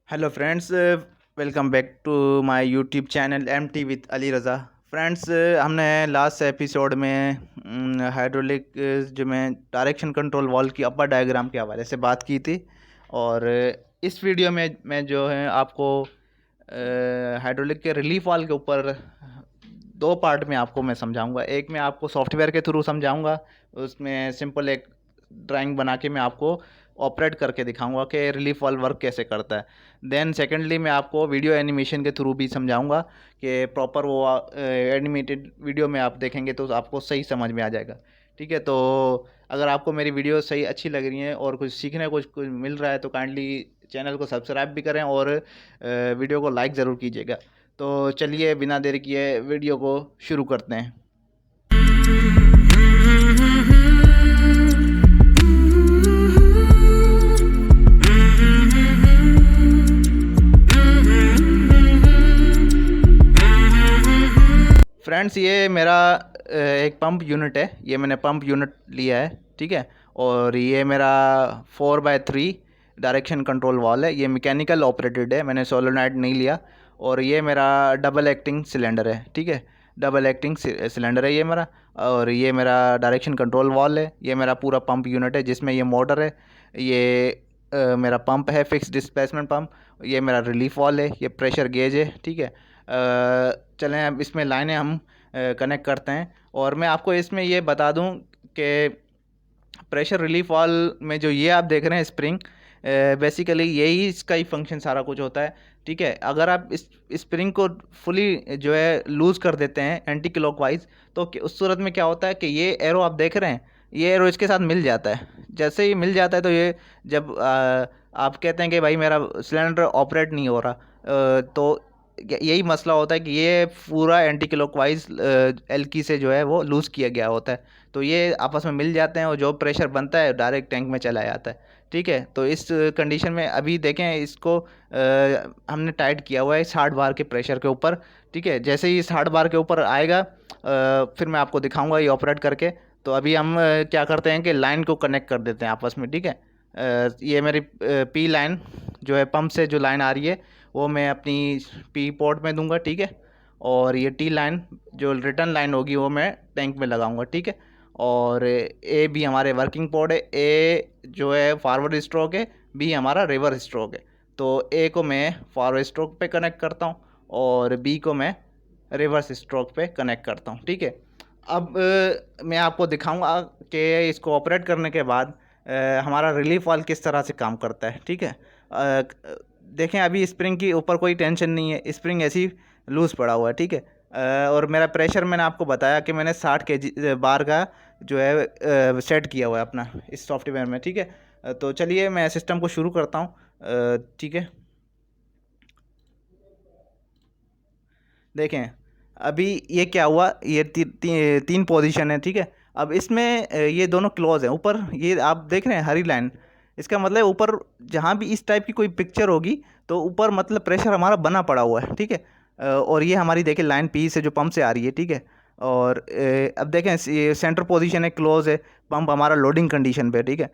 Hello friends, welcome back to my YouTube channel MT with Ali Raza. Friends, हमने last episode में hydraulic जो मैं direction control valve की अपर diagram के हवाले से बात की थी। और इस वीडियो में मैं जो है आपको हाइड्रोलिक के रिलीफ वाल्व के ऊपर दो पार्ट में आपको मैं समझाऊंगा। एक मैं आपको सॉफ्टवेयर के थ्रू समझाऊंगा, उसमें सिंपल एक ड्राइंग बना के मैं आपको ऑपरेट करके दिखाऊंगा कि रिलीफ वाल्व वर्क कैसे करता है। देन सेकेंडली मैं आपको वीडियो एनिमेशन के थ्रू भी समझाऊंगा कि प्रॉपर वो एनिमेटेड वीडियो में आप देखेंगे तो आपको सही समझ में आ जाएगा। ठीक है, तो अगर आपको मेरी वीडियो सही अच्छी लग रही है और कुछ सीखने कुछ मिल रहा है तो काइंडली चैनल को सब्सक्राइब भी करें और वीडियो को लाइक ज़रूर कीजिएगा। तो चलिए बिना देर किए वीडियो को शुरू करते हैं। फ्रेंड्स, ये मेरा एक पंप यूनिट है। ये मैंने पंप यूनिट लिया है, ठीक है। और ये मेरा 4x3 डायरेक्शन कंट्रोल वॉल है। ये मैकेनिकल ऑपरेटेड है, मैंने सोलोनाइड नहीं लिया। और ये मेरा डबल एक्टिंग सिलेंडर है, ठीक है। डबल एक्टिंग सिलेंडर है ये मेरा। और ये मेरा डायरेक्शन कंट्रोल वॉल है। ये मेरा पूरा पंप यूनिट है जिसमें ये मोटर है। ये मेरा पंप है, फिक्स डिस्प्लेसमेंट पंप। ये मेरा रिलीफ वॉल है। ये प्रेशर गेज है, ठीक है। चलें अब इसमें लाइनें हम कनेक्ट करते हैं। और मैं आपको इसमें ये बता दूं कि प्रेशर रिलीफ वाल्व में जो ये आप देख रहे हैं स्प्रिंग, बेसिकली यही इसका ही फंक्शन सारा कुछ होता है, ठीक है। अगर आप इस स्प्रिंग को फुली जो है लूज़ कर देते हैं एंटी क्लॉकवाइज, तो उस सूरत में क्या होता है कि ये एरो आप देख रहे हैं, ये एरो इसके साथ मिल जाता है। जैसे ही मिल जाता है तो ये जब आप कहते हैं कि भाई मेरा सिलेंडर ऑपरेट नहीं हो रहा, तो यही मसला होता है कि ये पूरा एंटी क्लॉकवाइज एल्की से जो है वो लूज़ किया गया होता है। तो ये आपस में मिल जाते हैं और जो प्रेशर बनता है डायरेक्ट टैंक में चला जाता है, ठीक है। तो इस कंडीशन में अभी देखें इसको हमने टाइट किया हुआ है 60 बार के प्रेशर के ऊपर, ठीक है। जैसे ही 60 बार के ऊपर आएगा फिर मैं आपको दिखाऊंगा ये ऑपरेट करके। तो अभी हम क्या करते हैं कि लाइन को कनेक्ट कर देते हैं आपस में, ठीक है। ये मेरी पी लाइन जो है, पंप से जो लाइन आ रही है वो मैं अपनी पी पोर्ट में दूंगा, ठीक है। और ये टी लाइन जो रिटर्न लाइन होगी वो मैं टैंक में लगाऊंगा, ठीक है। और ए भी हमारे वर्किंग पोर्ट है। ए जो है फॉरवर्ड स्ट्रोक है, बी हमारा रिवर्स स्ट्रोक है। तो ए को मैं फॉरवर्ड स्ट्रोक पे कनेक्ट करता हूँ और बी को मैं रिवर्स स्ट्रोक पे कनेक्ट करता हूँ, ठीक है। अब मैं आपको दिखाऊंगा कि इसको ऑपरेट करने के बाद हमारा रिलीफ वाल्व किस तरह से काम करता है, ठीक है। देखें अभी स्प्रिंग की ऊपर कोई टेंशन नहीं है, स्प्रिंग ऐसी लूज़ पड़ा हुआ है, ठीक है। और मेरा प्रेशर मैंने आपको बताया कि मैंने 60 के बार का जो है सेट किया हुआ है अपना इस सॉफ्टवेयर में, ठीक है। तो चलिए मैं सिस्टम को शुरू करता हूँ, ठीक है। देखें अभी ये क्या हुआ, ये तीन पोजीशन है, ठीक है। अब इसमें ये दोनों क्लोज हैं ऊपर, ये आप देख रहे हैं हरी लाइन, इसका मतलब ऊपर जहाँ भी इस टाइप की कोई पिक्चर होगी तो ऊपर मतलब प्रेशर हमारा बना पड़ा हुआ है, ठीक है। और ये हमारी देखिए लाइन पी से जो पंप से आ रही है, ठीक है। और अब देखें ये सेंटर पोजीशन है, क्लोज है, पंप हमारा लोडिंग कंडीशन पे, ठीक है।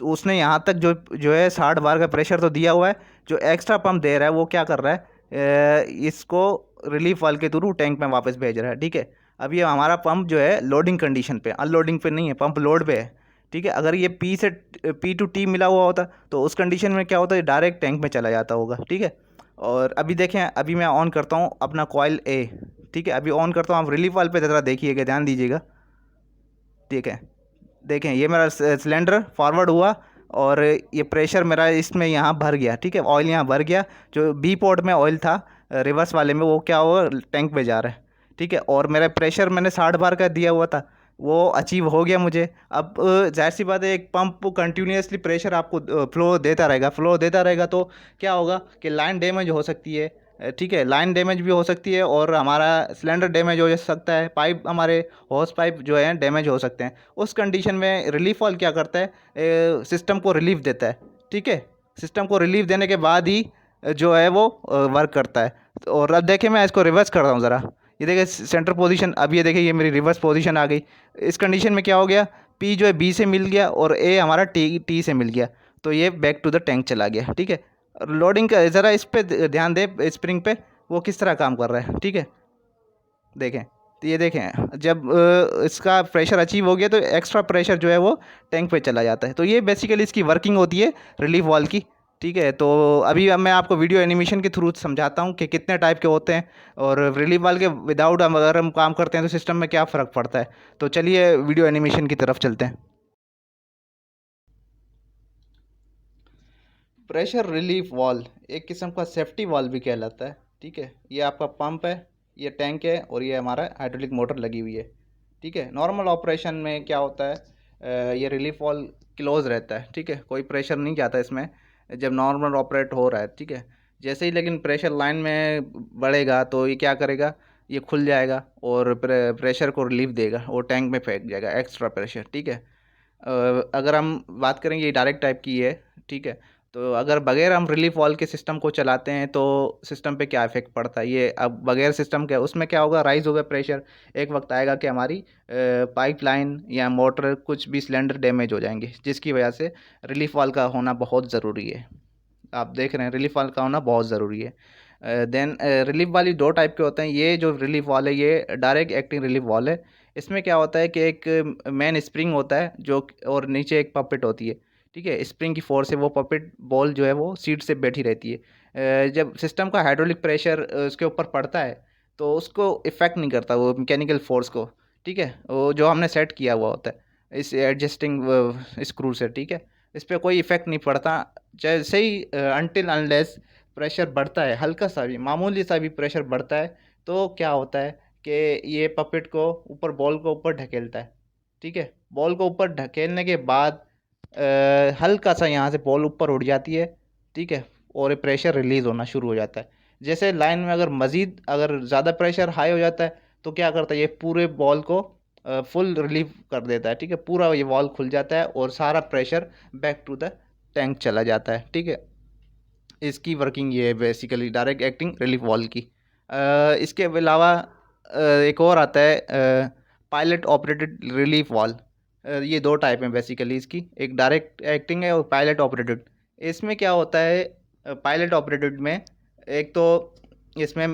उसने यहाँ तक जो है 60 बार का प्रेशर तो दिया हुआ है। जो एक्स्ट्रा पंप दे रहा है वो क्या कर रहा है, इसको रिलीफ वाल्व के थ्रू टैंक में वापस भेज रहा है, ठीक है। अब ये हमारा पंप जो है लोडिंग कंडीशन पे, अनलोडिंग पे नहीं है, पंप लोड पे है, ठीक है। अगर ये पी से पी टू टी मिला हुआ होता तो उस कंडीशन में क्या होता है, डायरेक्ट टैंक में चला जाता होगा, ठीक है। और अभी देखें, अभी मैं ऑन करता हूँ अपना कॉइल ए, ठीक है। अभी ऑन करता हूँ, आप रिलीफ वाल्व पे ज़रा देखिएगा, ध्यान दीजिएगा, ठीक है। देखें ये मेरा सिलेंडर फॉरवर्ड हुआ और ये प्रेशर मेरा इसमें यहाँ भर गया, ठीक है। ऑयल यहाँ भर गया, जो बी पोर्ट में ऑयल था रिवर्स वाले में वो क्या हुआ, टैंक में जा रहा है, ठीक है। और मेरा प्रेशर मैंने 60 बार का दिया हुआ था, वो अचीव हो गया मुझे। अब जाहिर सी बात है, एक पंप कंटिन्यूसली प्रेशर आपको फ्लो देता रहेगा तो क्या होगा कि लाइन डैमेज हो सकती है, ठीक है। लाइन डैमेज भी हो सकती है और हमारा सिलेंडर डैमेज हो सकता है, पाइप हमारे हॉस पाइप जो है डैमेज हो सकते हैं। उस कंडीशन में रिलीफ वाल्व क्या करता है, सिस्टम को रिलीफ देता है, ठीक है। सिस्टम को रिलीफ देने के बाद ही जो है वो वर्क करता है। और अब देखिए मैं इसको रिवर्स कर रहा हूँ ज़रा, ये देखिए सेंटर पोजीशन, अब ये देखिए ये मेरी रिवर्स पोजीशन आ गई। इस कंडीशन में क्या हो गया, पी जो है बी से मिल गया और ए हमारा टी से मिल गया, तो ये बैक टू द टैंक चला गया, ठीक है। लोडिंग का ज़रा इस पे ध्यान दे, स्प्रिंग पे वो किस तरह काम कर रहा है, ठीक है। देखें, तो ये देखें जब इसका प्रेशर अचीव हो गया तो एक्स्ट्रा प्रेशर जो है वो टैंक पे चला जाता है। तो ये बेसिकली इसकी वर्किंग होती है रिलीफ वाल्व की, ठीक है। तो अभी अब मैं आपको वीडियो एनिमेशन के थ्रू समझाता हूँ कि कितने टाइप के होते हैं और रिलीफ वाल्व के विदाउट अगर हम काम करते हैं तो सिस्टम में क्या फ़र्क पड़ता है। तो चलिए वीडियो एनिमेशन की तरफ चलते हैं। प्रेशर रिलीफ वाल्व एक किस्म का सेफ्टी वाल्व भी कहलाता है, ठीक है। ये आपका पंप है, ये टैंक है और ये हमारा हाइड्रोलिक मोटर लगी हुई है, ठीक है। नॉर्मल ऑपरेशन में क्या होता है, ये रिलीफ वाल्व क्लोज रहता है, ठीक है, कोई प्रेशर नहीं जाता इसमें जब नॉर्मल ऑपरेट हो रहा है, ठीक है। जैसे ही लेकिन प्रेशर लाइन में बढ़ेगा तो ये क्या करेगा, ये खुल जाएगा और प्रेशर को रिलीफ देगा और टैंक में फेंक जाएगा एक्स्ट्रा प्रेशर, ठीक है। अगर हम बात करें ये डायरेक्ट टाइप की है, ठीक है। तो अगर बगैर हम रिलीफ वाल्व के सिस्टम को चलाते हैं तो सिस्टम पे क्या इफेक्ट पड़ता है, ये अब बगैर सिस्टम के उसमें क्या होगा, राइज होगा प्रेशर। एक वक्त आएगा कि हमारी पाइपलाइन या मोटर कुछ भी सिलेंडर डैमेज हो जाएंगे, जिसकी वजह से रिलीफ वाल्व का होना बहुत ज़रूरी है। आप देख रहे हैं रिलीफ वाल्व का होना बहुत ज़रूरी है। देन रिलीफ वाली दो टाइप के होते हैं। ये जो रिलीफ वाल है ये डायरेक्ट एक्टिंग रिलीफ वाल है। इसमें क्या होता है कि एक मेन स्प्रिंग होता है जो और नीचे एक पपेट होती है, ठीक है। स्प्रिंग की फोर्स से वो पपेट बॉल जो है वो सीट से बैठी रहती है। जब सिस्टम का हाइड्रोलिक प्रेशर उसके ऊपर पड़ता है तो उसको इफ़ेक्ट नहीं करता वो मैकेनिकल फोर्स को, ठीक है। वो जो हमने सेट किया हुआ होता है इस एडजस्टिंग स्क्रू से, ठीक है। इस पर कोई इफ़ेक्ट नहीं पड़ता। जैसे ही अनटिल अनलेस प्रेशर बढ़ता है, हल्का सा भी मामूली सा भी प्रेशर बढ़ता है तो क्या होता है कि ये पपेट को ऊपर बॉल को ऊपर ढकेलता है, ठीक है। बॉल को ऊपर ढकेलने के बाद हल्का सा यहाँ से बॉल ऊपर उड़ जाती है, ठीक है, और ये प्रेशर रिलीज़ होना शुरू हो जाता है। जैसे लाइन में अगर मज़ीद अगर ज़्यादा प्रेशर हाई हो जाता है तो क्या करता है, ये पूरे बॉल को फुल रिलीव कर देता है, ठीक है। पूरा ये वॉल खुल जाता है और सारा pressure back to the tank चला जाता है, ठीक है। इसकी वर्किंग ये है basically direct acting relief valve की। इसके अलावा एक और आता है पायलट ऑपरेटेड रिलीफ वाल्व। ये दो टाइप हैं बेसिकली इसकी, एक डायरेक्ट एक्टिंग है और पायलट ऑपरेटेड। इसमें क्या होता है, पायलट ऑपरेटेड में एक तो इसमें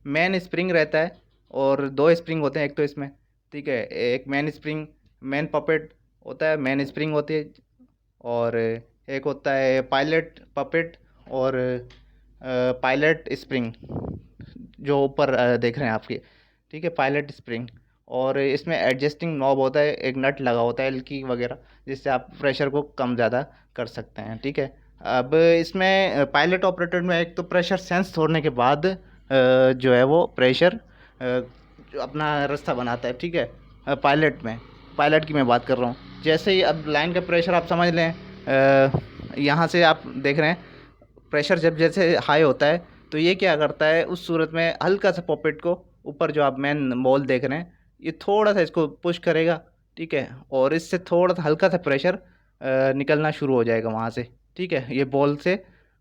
मेन स्प्रिंग रहता है और दो स्प्रिंग होते हैं एक तो इसमें, ठीक है। एक मेन स्प्रिंग, मेन पपेट होता है, मेन स्प्रिंग होती है, और एक होता है पायलट पपेट और पायलट स्प्रिंग जो ऊपर देख रहे हैं आपके, ठीक है, पायलट स्प्रिंग। और इसमें एडजस्टिंग नॉब होता है, एक नट लगा होता है एल्की वगैरह, जिससे आप प्रेशर को कम ज़्यादा कर सकते हैं, ठीक है। अब इसमें पायलट ऑपरेटेड में एक तो प्रेशर सेंस छोड़ने के बाद जो है वो प्रेशर जो अपना रास्ता बनाता है, ठीक है। पायलट की मैं बात कर रहा हूँ। जैसे ही अब लाइन का प्रेशर आप समझ लें, यहाँ से आप देख रहे हैं प्रेशर जब जैसे हाई होता है तो ये क्या करता है, उस सूरत में हल्का सा पॉपेट को ऊपर जो आप मेन बॉल देख रहे हैं ये थोड़ा सा इसको पुश करेगा, ठीक है, और इससे थोड़ा सा हल्का सा प्रेशर निकलना शुरू हो जाएगा वहाँ से, ठीक है। ये बॉल से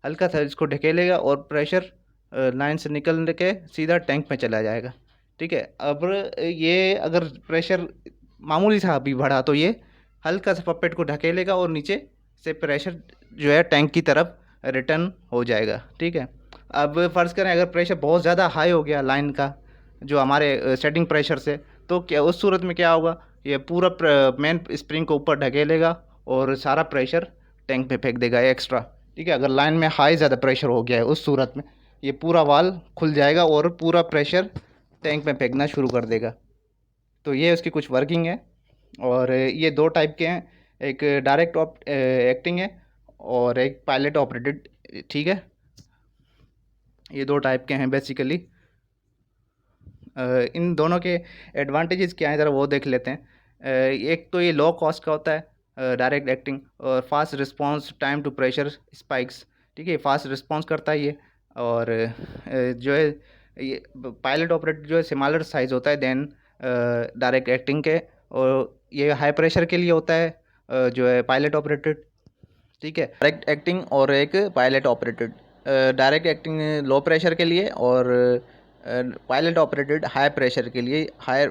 हल्का सा इसको ढकेलेगा और प्रेशर लाइन से निकल के सीधा टैंक में चला जाएगा, ठीक है। अब ये अगर प्रेशर मामूली सा भी बढ़ा तो ये हल्का सा पपेट को ढकेलेगा और नीचे से प्रेशर जो है टैंक की तरफ रिटर्न हो जाएगा, ठीक है। अब फ़र्ज़ करें अगर प्रेशर बहुत ज़्यादा हाई हो गया लाइन का जो हमारे सेटिंग प्रेशर से, तो क्या उस सूरत में क्या होगा, ये पूरा मेन स्प्रिंग को ऊपर ढकेलेगा और सारा प्रेशर टैंक में फेंक देगा एक्स्ट्रा, ठीक है। अगर लाइन में हाई ज़्यादा प्रेशर हो गया है उस सूरत में ये पूरा वाल्व खुल जाएगा और पूरा प्रेशर टैंक में फेंकना शुरू कर देगा। तो ये उसकी कुछ वर्किंग है और ये दो टाइप के हैं, एक डायरेक्ट एक्टिंग है और एक पायलट ऑपरेटेड, ठीक है। ये दो टाइप के हैं बेसिकली। इन दोनों के एडवांटेजेस क्या हैं ज़रा वो देख लेते हैं। एक तो ये लो कॉस्ट का होता है डायरेक्ट एक्टिंग, और fast response time to pressure spikes, ठीक है, फास्ट रिस्पांस करता है ये। और जो है ये पायलट ऑपरेटेड जो है स्मॉलर साइज़ होता है देन डायरेक्ट एक्टिंग के, और ये हाई प्रेशर के लिए होता है जो है पायलट ऑपरेटेड, ठीक है। डायरेक्ट एक्टिंग और एक pilot operated, direct acting low pressure के लिए और पायलट ऑपरेटेड हाई प्रेशर के लिए, हायर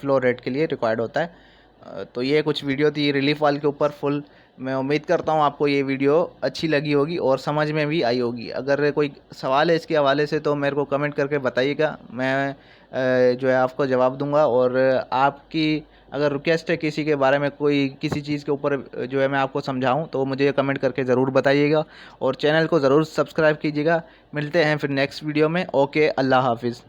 फ्लो रेट के लिए रिक्वायर्ड होता है। तो ये कुछ वीडियो थी रिलीफ वाल्व के ऊपर फुल, मैं उम्मीद करता हूँ आपको ये वीडियो अच्छी लगी होगी और समझ में भी आई होगी। अगर कोई सवाल है इसके हवाले से तो मेरे को कमेंट करके बताइएगा, मैं जो है आपको जवाब दूंगा। और आपकी अगर रिक्वेस्ट है किसी के बारे में, कोई किसी चीज़ के ऊपर जो है मैं आपको समझाऊं, तो मुझे कमेंट करके ज़रूर बताइएगा और चैनल को ज़रूर सब्सक्राइब कीजिएगा। मिलते हैं फिर नेक्स्ट वीडियो में। ओके, अल्लाह हाफिज़।